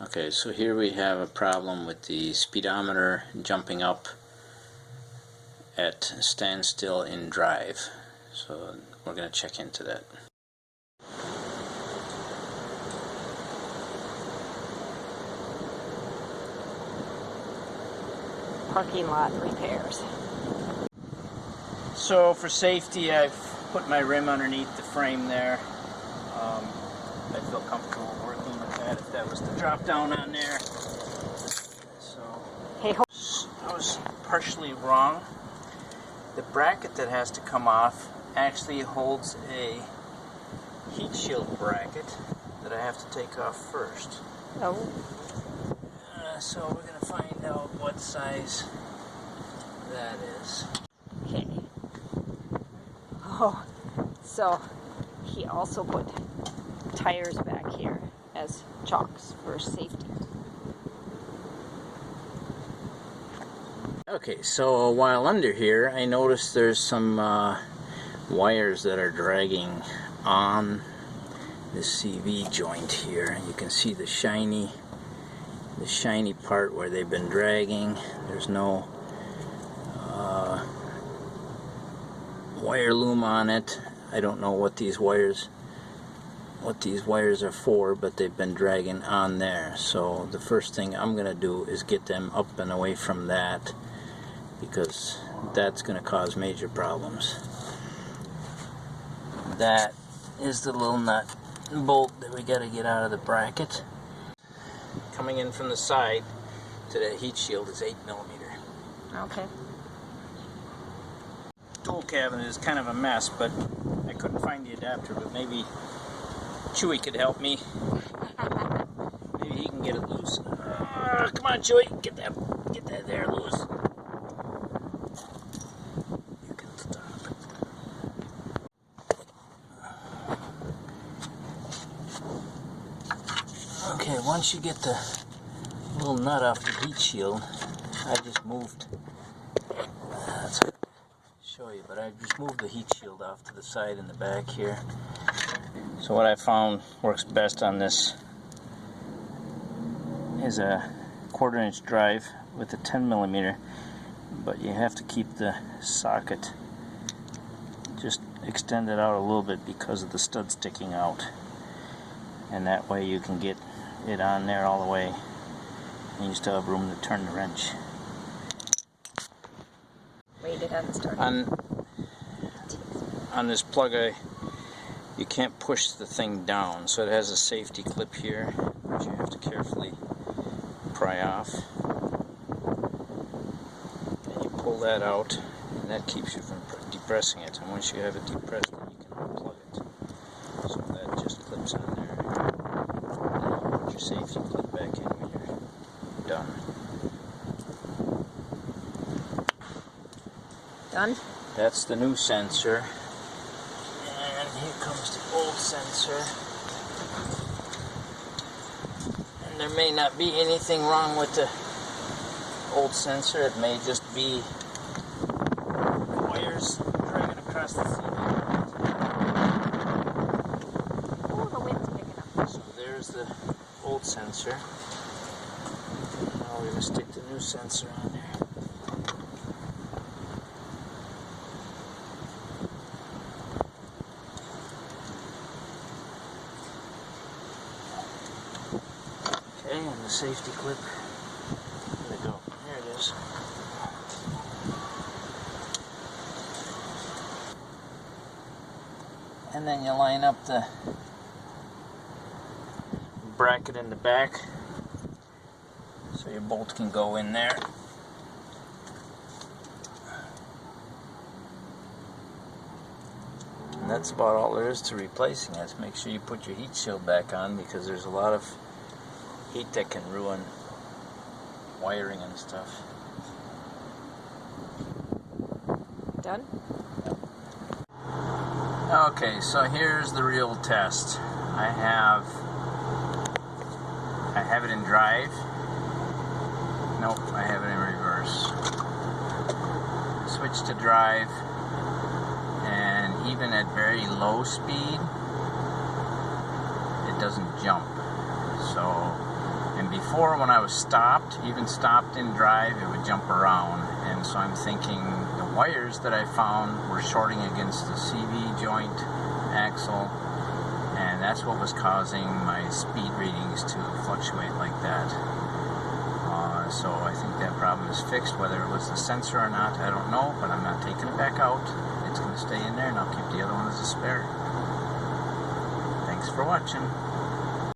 Okay, so here we have a problem with the speedometer jumping up at standstill in drive. So we're going to check into that. Parking lot repairs. So for safety, I've put my rim underneath the frame there. I feel comfortable working with that if that was to drop down on there. So Hey, I was partially wrong. The bracket that has to come off actually holds a heat shield bracket that I have to take off first. oh, So we're going to find out what size that is. okay. Oh, so he also put tires back here as chocks for safety. Okay, so while under here, I noticed there's some wires that are dragging on the CV joint here. You can see the shiny part where they've been dragging. There's no wire loom on it. I don't know what these wires are for, but they've been dragging on there. So the first thing I'm gonna do is get them up and away from that, because that's gonna cause major problems. That is the little nut and bolt that we gotta get out of the bracket. Coming in from the side to the heat shield is 8mm. Okay. Tool cabinet is kind of a mess, but I couldn't find the adapter, but maybe Chewy could help me. Maybe he can get it loose. Come on, Chewy, get that there loose. You can stop it. Okay, once you get the little nut off the heat shield, I just moved. That's show you, but I just moved the heat shield off to the side in the back here. So what I found works best on this is a 1/4-inch drive with a 10mm, but you have to keep the socket just extended out a little bit because of the stud sticking out, and that way you can get it on there all the way and you still have room to turn the wrench. Waited on the start. On this plug, you can't push the thing down, so it has a safety clip here which you have to carefully pry off, and you pull that out, and that keeps you from depressing it, and once you have it depressed, then you can unplug it. So that just clips on there, and you put your safety clip back in when you're done. Done? That's the new sensor, and here comes the old sensor. And there may not be anything wrong with the old sensor. It may just be wires dragging across the CV. Oh, the wind's picking up. So there's the old sensor. Now we're going to stick the new sensor on there. And the safety clip. Where'd it go? There it is. And then you line up the bracket in the back so your bolt can go in there. And that's about all there is to replacing it. Make sure you put your heat shield back on, because there's a lot of heat that can ruin wiring and stuff. Done? Okay, so here's the real test. I have it in drive. Nope, I have it in reverse. Switch to drive, and even at very low speed, it doesn't jump. So I And before, when I was stopped, even stopped in drive, it would jump around. And so I'm thinking the wires that I found were shorting against the CV joint axle, and that's what was causing my speed readings to fluctuate like that. So I think that problem is fixed. Whether it was the sensor or not, I don't know, but I'm not taking it back out. It's going to stay in there, and I'll keep the other one as a spare. Thanks for watching.